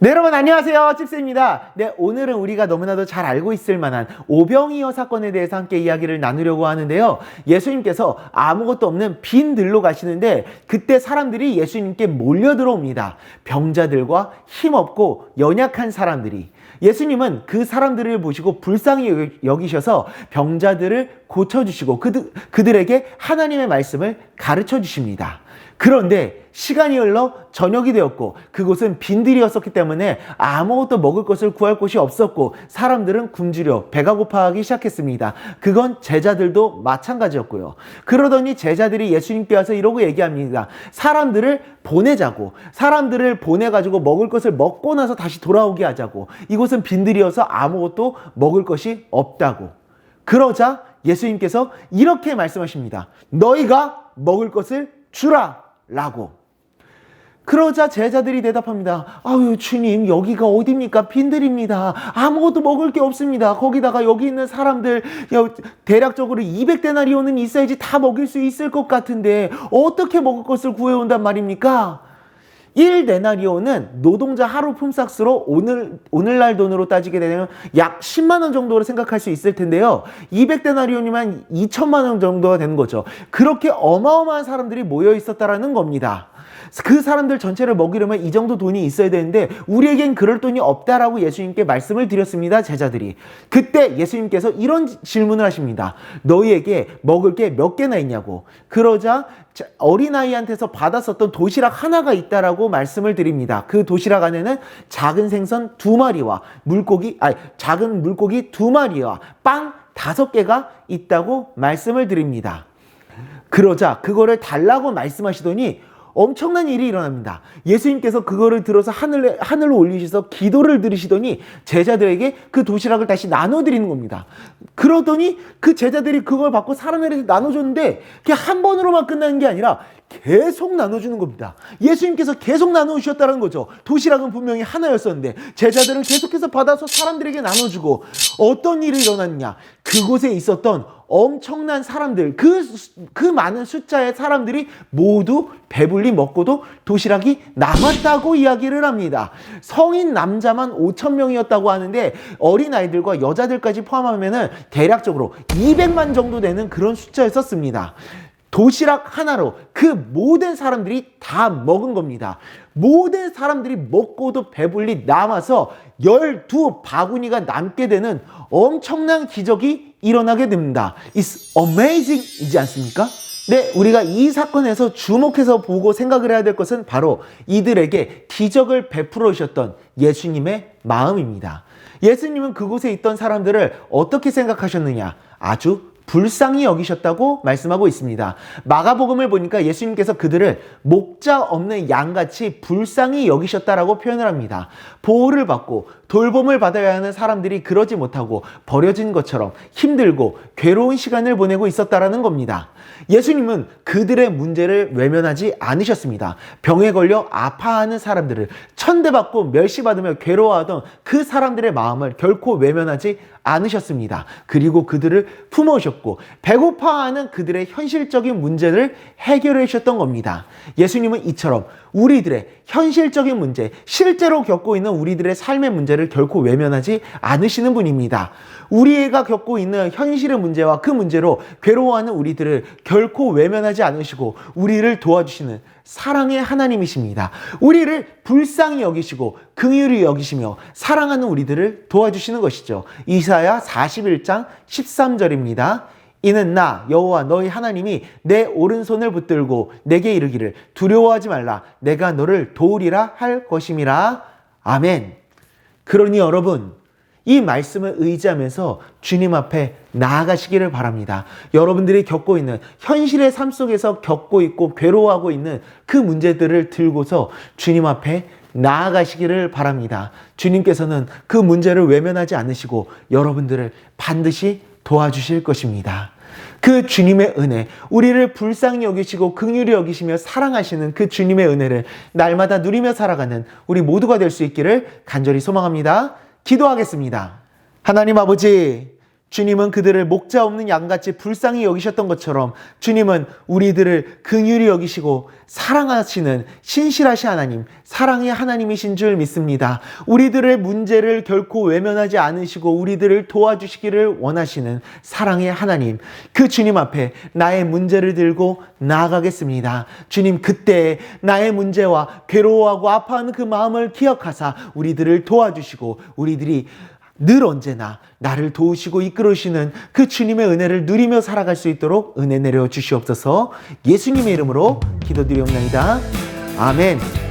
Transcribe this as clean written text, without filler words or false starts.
네, 여러분 안녕하세요. 찝스입니다. 네, 오늘은 우리가 너무나도 잘 알고 있을 만한 오병이어 사건에 대해서 함께 이야기를 나누려고 하는데요. 예수님께서 아무것도 없는 빈 들로 가시는데 그때 사람들이 예수님께 몰려들어옵니다. 병자들과 힘없고 연약한 사람들이. 예수님은 그 사람들을 보시고 불쌍히 여기셔서 병자들을 고쳐주시고 그들에게 하나님의 말씀을 가르쳐 주십니다. 그런데 시간이 흘러 저녁이 되었고 그곳은 빈들이었었기 때문에 아무것도 먹을 것을 구할 곳이 없었고 사람들은 굶주려 배가 고파하기 시작했습니다. 그건 제자들도 마찬가지였고요. 그러더니 제자들이 예수님께 와서 이러고 얘기합니다. 사람들을 보내자고, 사람들을 보내가지고 먹을 것을 먹고 나서 다시 돌아오게 하자고, 이곳은 빈들이어서 아무것도 먹을 것이 없다고. 그러자 예수님께서 이렇게 말씀하십니다. 너희가 먹을 것을 주라 라고. 그러자 제자들이 대답합니다. 아유 주님, 여기가 어디입니까? 빈들입니다. 아무것도 먹을 게 없습니다. 거기다가 여기 있는 사람들 대략적으로 200데나리온은 있어야지 다 먹일 수 있을 것 같은데 어떻게 먹을 것을 구해온단 말입니까? 1데나리온은 노동자 하루 품삯으로 오늘날 돈으로 따지게 되면 약 10만 원 정도로 생각할 수 있을 텐데요. 200데나리온이면 2천만 원 정도가 되는 거죠. 그렇게 어마어마한 사람들이 모여 있었다라는 겁니다. 그 사람들 전체를 먹이려면 이 정도 돈이 있어야 되는데 우리에겐 그럴 돈이 없다라고 예수님께 말씀을 드렸습니다. 제자들이. 그때 예수님께서 이런 질문을 하십니다. 너희에게 먹을 게 몇 개나 있냐고. 그러자 어린아이한테서 받았었던 도시락 하나가 있다라고 말씀을 드립니다. 그 도시락 안에는 작은 생선 2마리와 작은 물고기 2마리와 빵 5개가 있다고 말씀을 드립니다. 그러자 그거를 달라고 말씀하시더니 엄청난 일이 일어납니다. 예수님께서 그거를 들어서 하늘로 올리셔서 기도를 들으시더니 제자들에게 그 도시락을 다시 나눠드리는 겁니다. 그러더니 그 제자들이 그걸 받고 사람들에게 나눠줬는데 그게 한 번으로만 끝나는 게 아니라 계속 나눠주는 겁니다. 예수님께서 계속 나눠주셨다는 거죠. 도시락은 분명히 하나였었는데 제자들은 계속해서 받아서 사람들에게 나눠주고 어떤 일이 일어났냐. 그곳에 있었던 엄청난 사람들, 그 많은 숫자의 사람들이 모두 배불리 먹고도 도시락이 남았다고 이야기를 합니다. 성인 남자만 5,000명이었다고 하는데 어린아이들과 여자들까지 포함하면 대략적으로 200만 정도 되는 그런 숫자였었습니다. 도시락 하나로 그 모든 사람들이 다 먹은 겁니다. 모든 사람들이 먹고도 배불리 남아서 12바구니가 남게 되는 엄청난 기적이 일어나게 됩니다. It's amazing 이지 않습니까? 네, 우리가 이 사건에서 주목해서 보고 생각을 해야 될 것은 바로 이들에게 기적을 베풀어 주셨던 예수님의 마음입니다. 예수님은 그곳에 있던 사람들을 어떻게 생각하셨느냐? 아주 불쌍히 여기셨다고 말씀하고 있습니다. 마가복음을 보니까 예수님께서 그들을 목자 없는 양같이 불쌍히 여기셨다라고 표현을 합니다. 보호를 받고 돌봄을 받아야 하는 사람들이 그러지 못하고 버려진 것처럼 힘들고 괴로운 시간을 보내고 있었다라는 겁니다. 예수님은 그들의 문제를 외면하지 않으셨습니다. 병에 걸려 아파하는 사람들을 천대받고 멸시받으며 괴로워하던 그 사람들의 마음을 결코 외면하지 않으셨습니다. 그리고 그들을 품어주셨고 배고파하는 그들의 현실적인 문제를 해결해 주셨던 겁니다. 예수님은 이처럼 우리들의 현실적인 문제, 실제로 겪고 있는 우리들의 삶의 문제를 결코 외면하지 않으시는 분입니다. 우리가 겪고 있는 현실의 문제와 그 문제로 괴로워하는 우리들을 결코 외면하지 않으시고 우리를 도와주시는 사랑의 하나님이십니다. 우리를 불쌍히 여기시고 긍휼히 여기시며 사랑하는 우리들을 도와주시는 것이죠. 이사야 41장 13절입니다. 이는 나 여호와 너희 하나님이 내 오른손을 붙들고 내게 이르기를 두려워하지 말라 내가 너를 도우리라 할 것임이라. 아멘. 그러니 여러분, 이 말씀을 의지하면서 주님 앞에 나아가시기를 바랍니다. 여러분들이 겪고 있는 현실의 삶 속에서 겪고 있고 괴로워하고 있는 그 문제들을 들고서 주님 앞에 나아가시기를 바랍니다. 주님께서는 그 문제를 외면하지 않으시고 여러분들을 반드시 도와주실 것입니다. 그 주님의 은혜, 우리를 불쌍히 여기시고 긍휼히 여기시며 사랑하시는 그 주님의 은혜를 날마다 누리며 살아가는 우리 모두가 될 수 있기를 간절히 소망합니다. 기도하겠습니다. 하나님 아버지, 주님은 그들을 목자 없는 양같이 불쌍히 여기셨던 것처럼 주님은 우리들을 긍휼히 여기시고 사랑하시는 신실하신 하나님, 사랑의 하나님이신 줄 믿습니다. 우리들의 문제를 결코 외면하지 않으시고 우리들을 도와주시기를 원하시는 사랑의 하나님, 그 주님 앞에 나의 문제를 들고 나아가겠습니다. 주님, 그때 나의 문제와 괴로워하고 아파하는 그 마음을 기억하사 우리들을 도와주시고 우리들이 늘 언제나 나를 도우시고 이끌으시는 그 주님의 은혜를 누리며 살아갈 수 있도록 은혜 내려 주시옵소서. 예수님의 이름으로 기도드리옵나이다. 아멘.